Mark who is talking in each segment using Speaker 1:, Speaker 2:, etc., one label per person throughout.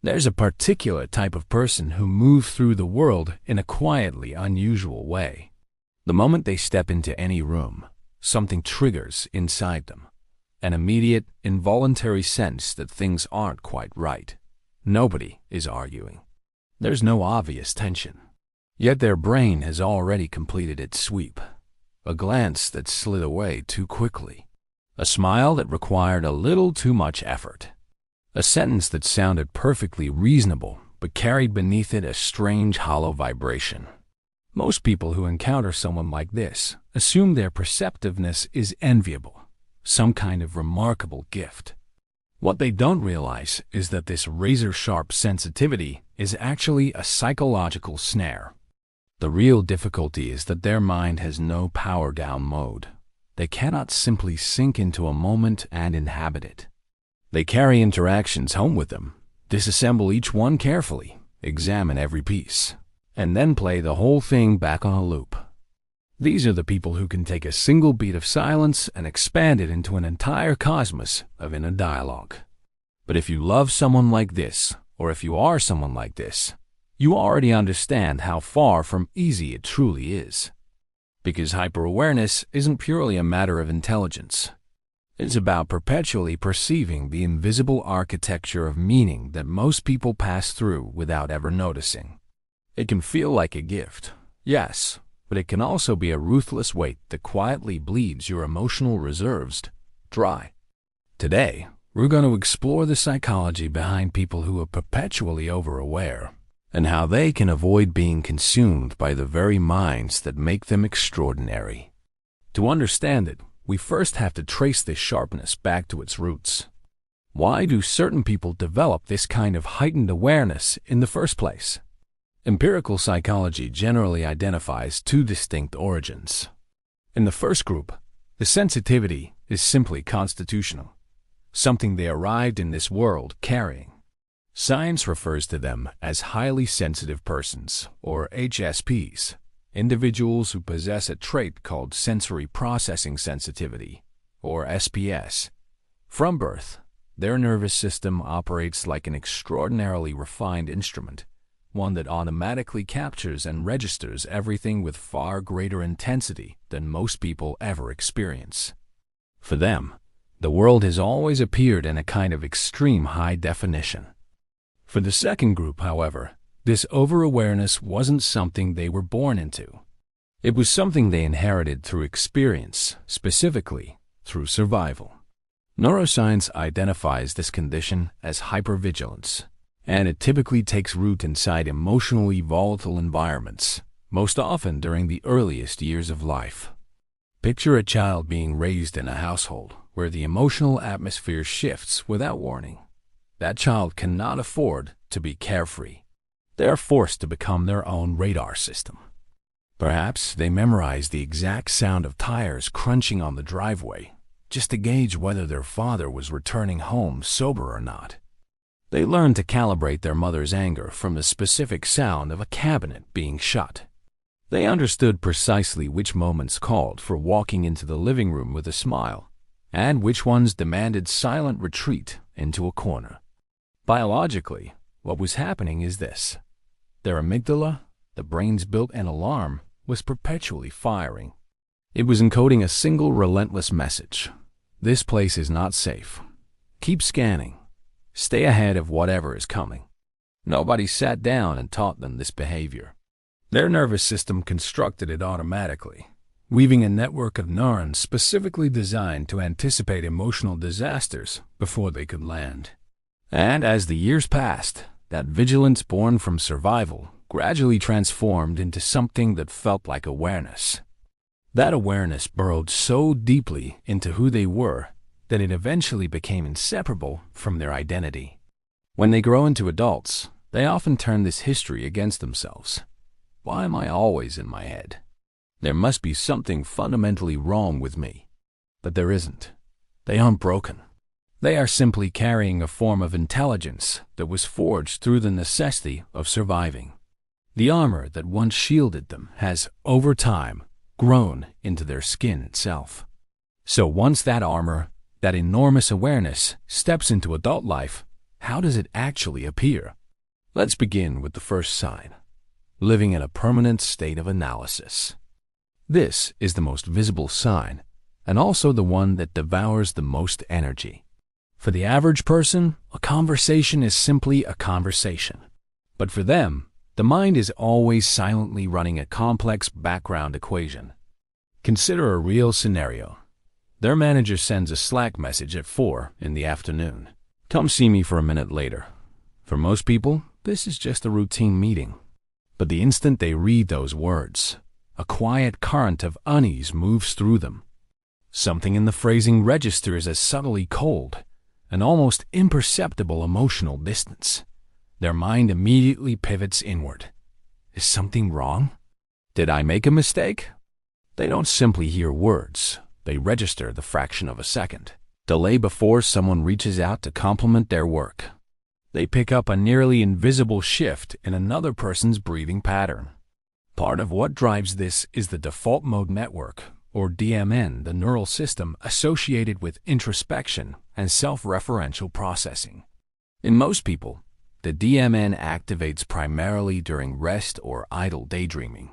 Speaker 1: There's a particular type of person who move through the world in a quietly unusual way. The moment they step into any room, something triggers inside them. An immediate, involuntary sense that things aren't quite right. Nobody is arguing. There's no obvious tension. Yet their brain has already completed its sweep. A glance that slid away too quickly. A smile that required a little too much effort. A sentence that sounded perfectly reasonable but carried beneath it a strange hollow vibration. Most people who encounter someone like this assume their perceptiveness is enviable, some kind of remarkable gift. What they don't realize is that this razor-sharp sensitivity is actually a psychological snare. The real difficulty is that their mind has no power-down mode. They cannot simply sink into a moment and inhabit it. They carry interactions home with them, disassemble each one carefully, examine every piece, and then play the whole thing back on a loop. These are the people who can take a single beat of silence and expand it into an entire cosmos of inner dialogue. But if you love someone like this, or if you are someone like this, you already understand how far from easy it truly is. Because hyper-awareness isn't purely a matter of intelligence. It's about perpetually perceiving the invisible architecture of meaning that most people pass through without ever noticing. It can feel like a gift, yes, but it can also be a ruthless weight that quietly bleeds your emotional reserves dry. Today, we're going to explore the psychology behind people who are perpetually over-aware, and how they can avoid being consumed by the very minds that make them extraordinary. To understand it, we first have to trace this sharpness back to its roots. Why do certain people develop this kind of heightened awareness in the first place? Empirical psychology generally identifies two distinct origins. In the first group, the sensitivity is simply constitutional, something they arrived in this world carrying. Science refers to them as highly sensitive persons, or HSPs, individuals who possess a trait called sensory processing sensitivity, or SPS. From birth, their nervous system operates like an extraordinarily refined instrument, one that automatically captures and registers everything with far greater intensity than most people ever experience. For them, the world has always appeared in a kind of extreme high definition. For the second group, however, this over-awareness wasn't something they were born into. It was something they inherited through experience, specifically through survival. Neuroscience identifies this condition as hypervigilance, and it typically takes root inside emotionally volatile environments, most often during the earliest years of life. Picture a child being raised in a household where the emotional atmosphere shifts without warning. That child cannot afford to be carefree. They are forced to become their own radar system. Perhaps they memorize the exact sound of tires crunching on the driveway, just to gauge whether their father was returning home sober or not. They learn to calibrate their mother's anger from the specific sound of a cabinet being shut. They understood precisely which moments called for walking into the living room with a smile, and which ones demanded silent retreat into a corner. Biologically, what was happening is this. Their amygdala, the brain's built-in alarm, was perpetually firing. It was encoding a single relentless message. This place is not safe. Keep scanning. Stay ahead of whatever is coming. Nobody sat down and taught them this behavior. Their nervous system constructed it automatically, weaving a network of neurons specifically designed to anticipate emotional disasters before they could land. And as the years passed, that vigilance born from survival gradually transformed into something that felt like awareness. That awareness burrowed so deeply into who they were that it eventually became inseparable from their identity. When they grow into adults, they often turn this history against themselves. Why am I always in my head? There must be something fundamentally wrong with me. But there isn't. They aren't broken. They are simply carrying a form of intelligence that was forged through the necessity of surviving. The armor that once shielded them has, over time, grown into their skin itself. So once that armor, that enormous awareness, steps into adult life, how does it actually appear? Let's begin with the first sign: living in a permanent state of analysis. This is the most visible sign, and also the one that devours the most energy. For the average person, a conversation is simply a conversation. But for them, the mind is always silently running a complex background equation. Consider a real scenario. Their manager sends a Slack message at 4 in the afternoon. Come see me for a minute later. For most people, this is just a routine meeting. But the instant they read those words, a quiet current of unease moves through them. Something in the phrasing registers as subtly cold, an almost imperceptible emotional distance. Their mind immediately pivots inward. Is something wrong? Did I make a mistake? They don't simply hear words. They register the fraction of a second delay before someone reaches out to compliment their work. They pick up a nearly invisible shift in another person's breathing pattern. Part of what drives this is the default mode network, or DMN, the neural system associated with introspection and self-referential processing. In most people, the DMN activates primarily during rest or idle daydreaming.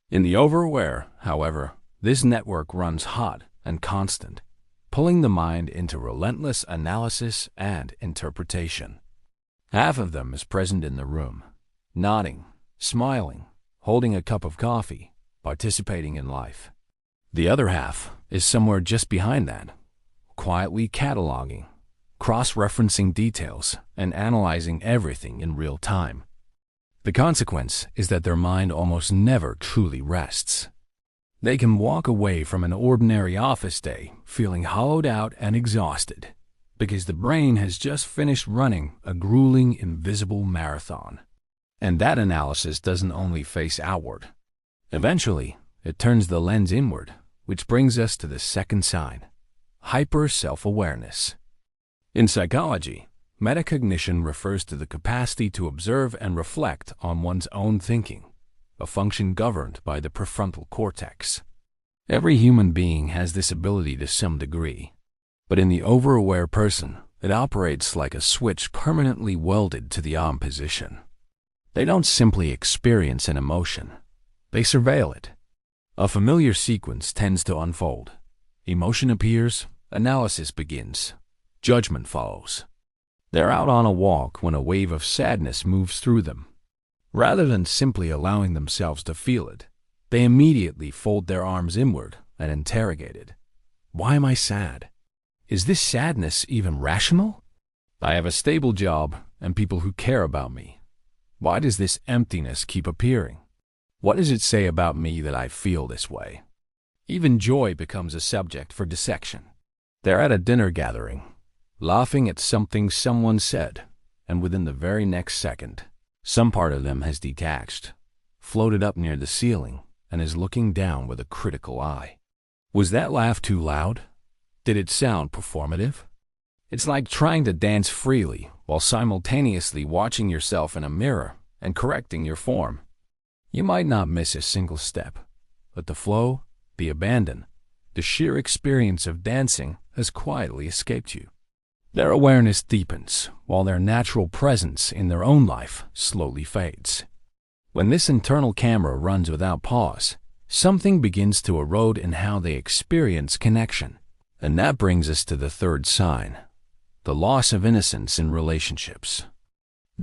Speaker 1: In the overaware, however, this network runs hot and constant, pulling the mind into relentless analysis and interpretation. Half of them is present in the room, nodding, smiling, holding a cup of coffee, participating in life. The other half is somewhere just behind that, quietly cataloging, cross-referencing details, and analyzing everything in real time. The consequence is that their mind almost never truly rests. They can walk away from an ordinary office day feeling hollowed out and exhausted because the brain has just finished running a grueling, invisible marathon. And that analysis doesn't only face outward. Eventually, it turns the lens inward, which brings us to the second sign: hyper-self-awareness. In psychology, metacognition refers to the capacity to observe and reflect on one's own thinking, a function governed by the prefrontal cortex. Every human being has this ability to some degree, but in the overaware person, it operates like a switch permanently welded to the on position. They don't simply experience an emotion, they surveil it. A familiar sequence tends to unfold. Emotion appears, analysis begins, judgment follows. They're out on a walk when a wave of sadness moves through them. Rather than simply allowing themselves to feel it, they immediately fold their arms inward and interrogate it. Why am I sad? Is this sadness even rational? I have a stable job and people who care about me. Why does this emptiness keep appearing? What does it say about me that I feel this way? Even joy becomes a subject for dissection. They're at a dinner gathering, laughing at something someone said, and within the very next second, some part of them has detached, floated up near the ceiling, and is looking down with a critical eye. Was that laugh too loud? Did it sound performative? It's like trying to dance freely while simultaneously watching yourself in a mirror and correcting your form. You might not miss a single step, but the flow, the abandon, the sheer experience of dancing has quietly escaped you. Their awareness deepens, while their natural presence in their own life slowly fades. When this internal camera runs without pause, something begins to erode in how they experience connection. And that brings us to the third sign: the loss of innocence in relationships.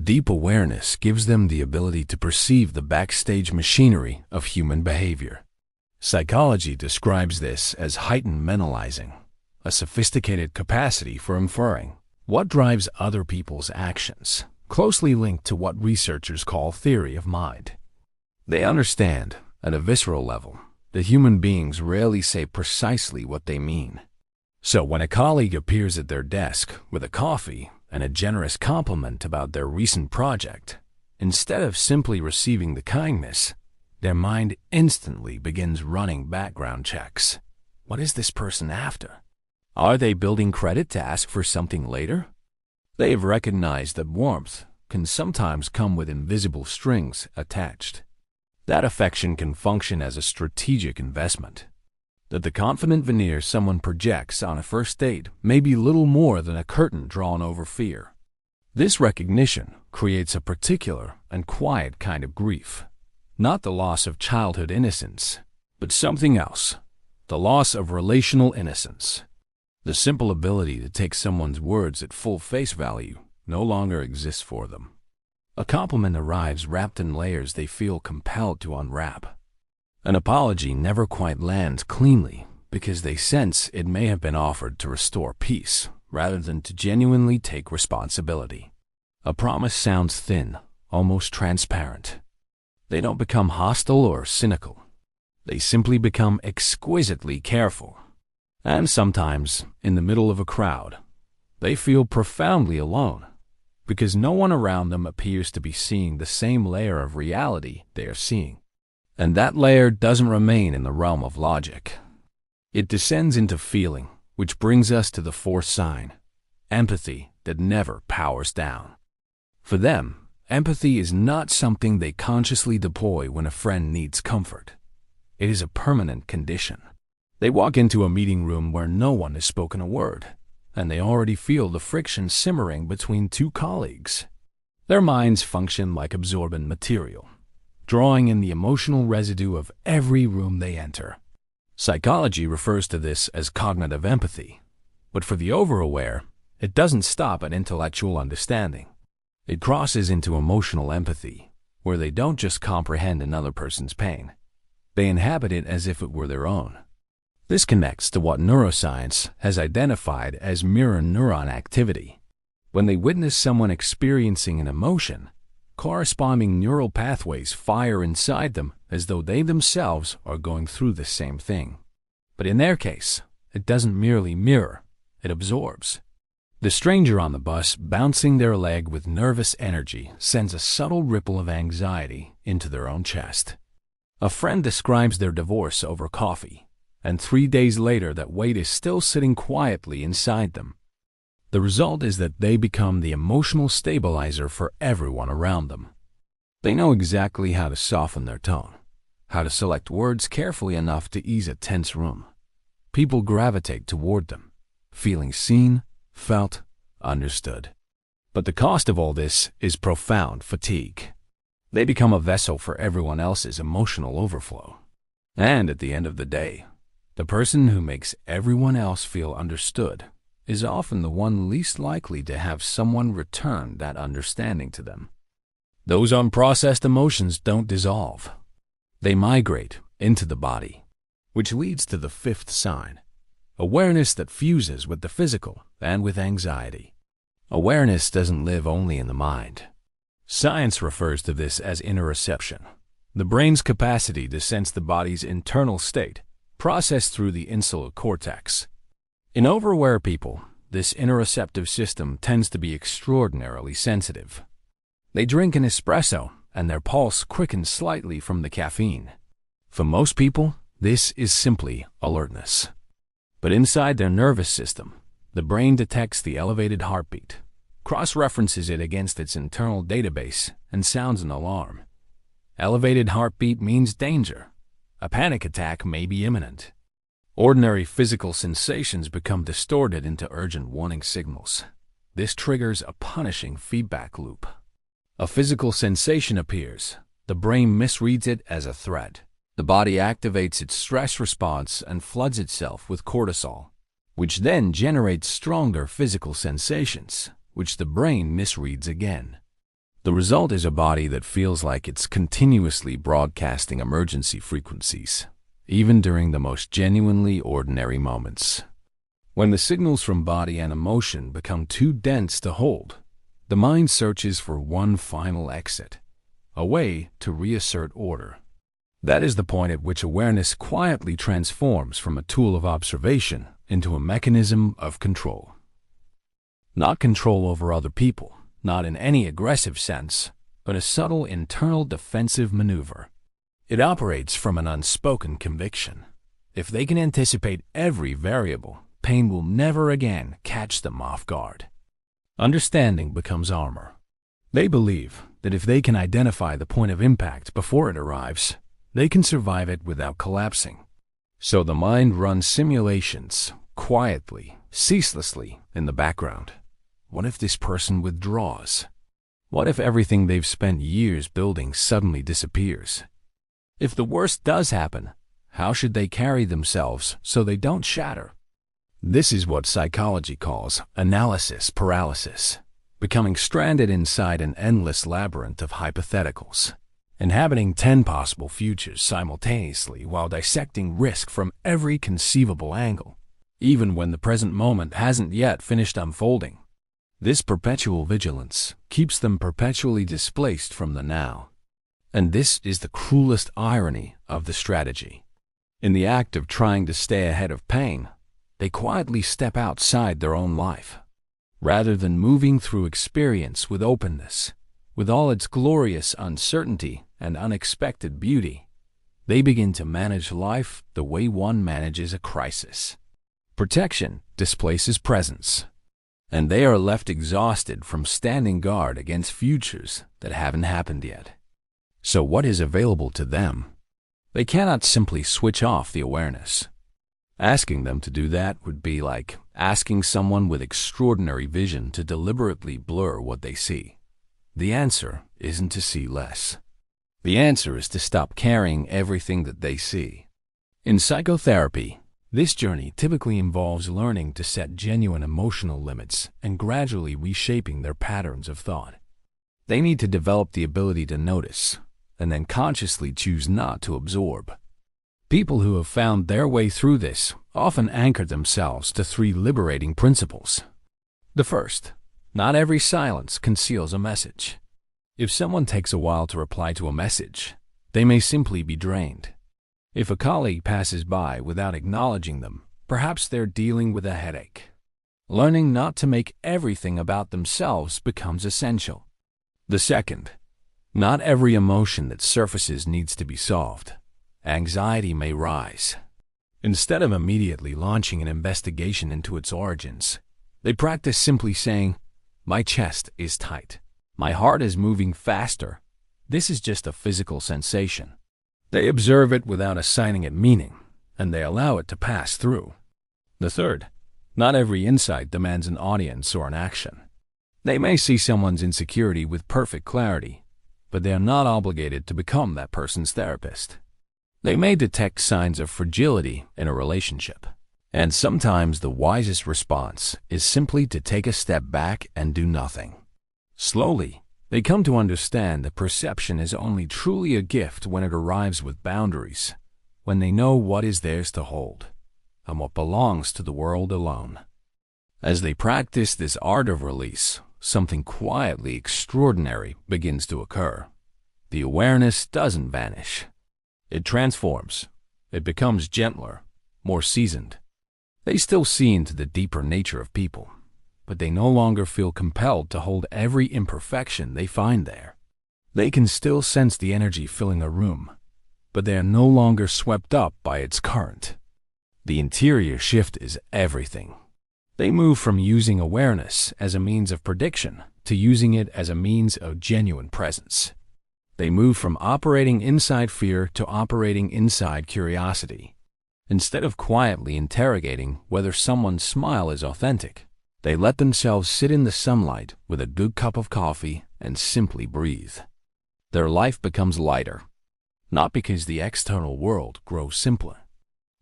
Speaker 1: Deep awareness gives them the ability to perceive the backstage machinery of human behavior. Psychology describes this as heightened mentalizing, a sophisticated capacity for inferring what drives other people's actions, closely linked to what researchers call theory of mind. They understand, at a visceral level, that human beings rarely say precisely what they mean. So when a colleague appears at their desk with a coffee and a generous compliment about their recent project, instead of simply receiving the kindness, their mind instantly begins running background checks. What is this person after? Are they building credit to ask for something later? They have recognized that warmth can sometimes come with invisible strings attached. That affection can function as a strategic investment. That the confident veneer someone projects on a first date may be little more than a curtain drawn over fear. This recognition creates a particular and quiet kind of grief, not the loss of childhood innocence, but something else, the loss of relational innocence. The simple ability to take someone's words at full face value no longer exists for them. A compliment arrives wrapped in layers they feel compelled to unwrap. An apology never quite lands cleanly because they sense it may have been offered to restore peace rather than to genuinely take responsibility. A promise sounds thin, almost transparent. They don't become hostile or cynical. They simply become exquisitely careful. And sometimes, in the middle of a crowd, they feel profoundly alone because no one around them appears to be seeing the same layer of reality they are seeing. And that layer doesn't remain in the realm of logic. It descends into feeling, which brings us to the fourth sign, empathy that never powers down. For them, empathy is not something they consciously deploy when a friend needs comfort. It is a permanent condition. They walk into a meeting room where no one has spoken a word, and they already feel the friction simmering between two colleagues. Their minds function like absorbent material, drawing in the emotional residue of every room they enter. Psychology refers to this as cognitive empathy, but for the overaware, it doesn't stop at intellectual understanding. It crosses into emotional empathy, where they don't just comprehend another person's pain. They inhabit it as if it were their own. This connects to what neuroscience has identified as mirror neuron activity. When they witness someone experiencing an emotion, corresponding neural pathways fire inside them as though they themselves are going through the same thing. But in their case, it doesn't merely mirror, it absorbs. The stranger on the bus bouncing their leg with nervous energy sends a subtle ripple of anxiety into their own chest. A friend describes their divorce over coffee, and 3 days later that weight is still sitting quietly inside them. The result is that they become the emotional stabilizer for everyone around them. They know exactly how to soften their tone, how to select words carefully enough to ease a tense room. People gravitate toward them, feeling seen, felt, understood. But the cost of all this is profound fatigue. They become a vessel for everyone else's emotional overflow. And at the end of the day, the person who makes everyone else feel understood is often the one least likely to have someone return that understanding to them. Those unprocessed emotions don't dissolve. They migrate into the body, which leads to the fifth sign, awareness that fuses with the physical and with anxiety. Awareness doesn't live only in the mind. Science refers to this as interoception, the brain's capacity to sense the body's internal state, processed through the insular cortex. In overaware people, this interoceptive system tends to be extraordinarily sensitive. They drink an espresso, and their pulse quickens slightly from the caffeine. For most people, this is simply alertness. But inside their nervous system, the brain detects the elevated heartbeat, cross-references it against its internal database, and sounds an alarm. Elevated heartbeat means danger. A panic attack may be imminent. Ordinary physical sensations become distorted into urgent warning signals. This triggers a punishing feedback loop. A physical sensation appears. The brain misreads it as a threat. The body activates its stress response and floods itself with cortisol, which then generates stronger physical sensations, which the brain misreads again. The result is a body that feels like it's continuously broadcasting emergency frequencies, even during the most genuinely ordinary moments. When the signals from body and emotion become too dense to hold, the mind searches for one final exit, a way to reassert order. That is the point at which awareness quietly transforms from a tool of observation into a mechanism of control. Not control over other people, not in any aggressive sense, but a subtle internal defensive maneuver. It operates from an unspoken conviction. If they can anticipate every variable, pain will never again catch them off guard. Understanding becomes armor. They believe that if they can identify the point of impact before it arrives, they can survive it without collapsing. So the mind runs simulations, quietly, ceaselessly, in the background. What if this person withdraws? What if everything they've spent years building suddenly disappears? If the worst does happen, how should they carry themselves so they don't shatter? This is what psychology calls analysis paralysis, becoming stranded inside an endless labyrinth of hypotheticals, inhabiting 10 possible futures simultaneously while dissecting risk from every conceivable angle, even when the present moment hasn't yet finished unfolding. This perpetual vigilance keeps them perpetually displaced from the now. And this is the cruelest irony of the strategy. In the act of trying to stay ahead of pain, they quietly step outside their own life. Rather than moving through experience with openness, with all its glorious uncertainty and unexpected beauty, they begin to manage life the way one manages a crisis. Protection displaces presence, and they are left exhausted from standing guard against futures that haven't happened yet. So what is available to them? They cannot simply switch off the awareness. Asking them to do that would be like asking someone with extraordinary vision to deliberately blur what they see. The answer isn't to see less. The answer is to stop carrying everything that they see. In psychotherapy, this journey typically involves learning to set genuine emotional limits and gradually reshaping their patterns of thought. They need to develop the ability to notice and then consciously choose not to absorb. People who have found their way through this often anchor themselves to 3 liberating principles. The first, not every silence conceals a message. If someone takes a while to reply to a message, they may simply be drained. If a colleague passes by without acknowledging them, perhaps they're dealing with a headache. Learning not to make everything about themselves becomes essential. The second, not every emotion that surfaces needs to be solved. Anxiety may rise. Instead of immediately launching an investigation into its origins, they practice simply saying, "My chest is tight. My heart is moving faster. This is just a physical sensation." They observe it without assigning it meaning, and they allow it to pass through. The third, not every insight demands an audience or an action. They may see someone's insecurity with perfect clarity, but they are not obligated to become that person's therapist. They may detect signs of fragility in a relationship, and sometimes the wisest response is simply to take a step back and do nothing. Slowly, they come to understand that perception is only truly a gift when it arrives with boundaries, when they know what is theirs to hold, and what belongs to the world alone. As they practice this art of release, something quietly extraordinary begins to occur. The awareness doesn't vanish. It transforms. It becomes gentler, more seasoned. They still see into the deeper nature of people, but they no longer feel compelled to hold every imperfection they find there. They can still sense the energy filling a room, but they are no longer swept up by its current. The interior shift is everything. They move from using awareness as a means of prediction to using it as a means of genuine presence. They move from operating inside fear to operating inside curiosity. Instead of quietly interrogating whether someone's smile is authentic, they let themselves sit in the sunlight with a good cup of coffee and simply breathe. Their life becomes lighter, not because the external world grows simpler,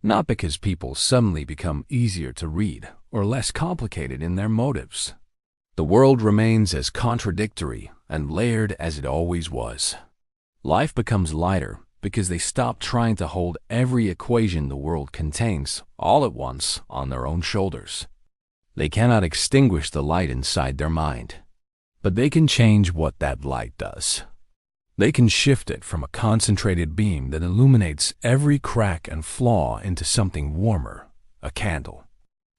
Speaker 1: not because people suddenly become easier to read or less complicated in their motives. The world remains as contradictory and layered as it always was. Life becomes lighter because they stop trying to hold every equation the world contains all at once on their own shoulders. They cannot extinguish the light inside their mind, but they can change what that light does. They can shift it from a concentrated beam that illuminates every crack and flaw into something warmer, a candle.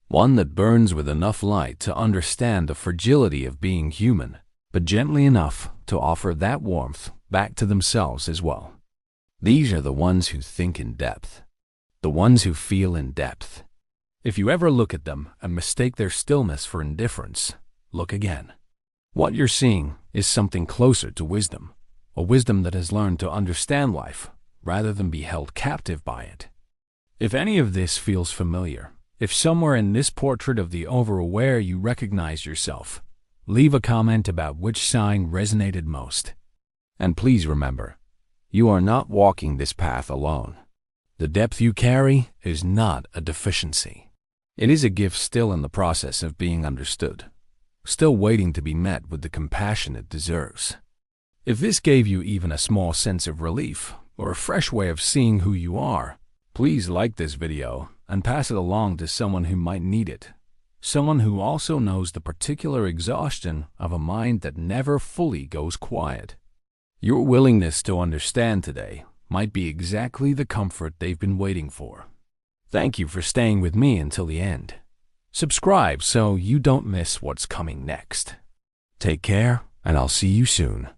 Speaker 1: One that burns with enough light to understand the fragility of being human, but gently enough to offer that warmth back to themselves as well. These are the ones who think in depth, the ones who feel in depth. If you ever look at them and mistake their stillness for indifference, look again. What you're seeing is something closer to wisdom, a wisdom that has learned to understand life rather than be held captive by it. If any of this feels familiar, if somewhere in this portrait of the over-aware you recognize yourself, Leave a comment about which sign resonated most. And please remember, you are not walking this path alone. The depth you carry is not a deficiency. It is a gift still in the process of being understood, still waiting to be met with the compassion it deserves. If this gave you even a small sense of relief or a fresh way of seeing who you are, please like this video and pass it along to someone who might need it. Someone who also knows the particular exhaustion of a mind that never fully goes quiet. Your willingness to understand today might be exactly the comfort they've been waiting for. Thank you for staying with me until the end. Subscribe so you don't miss what's coming next. Take care, and I'll see you soon.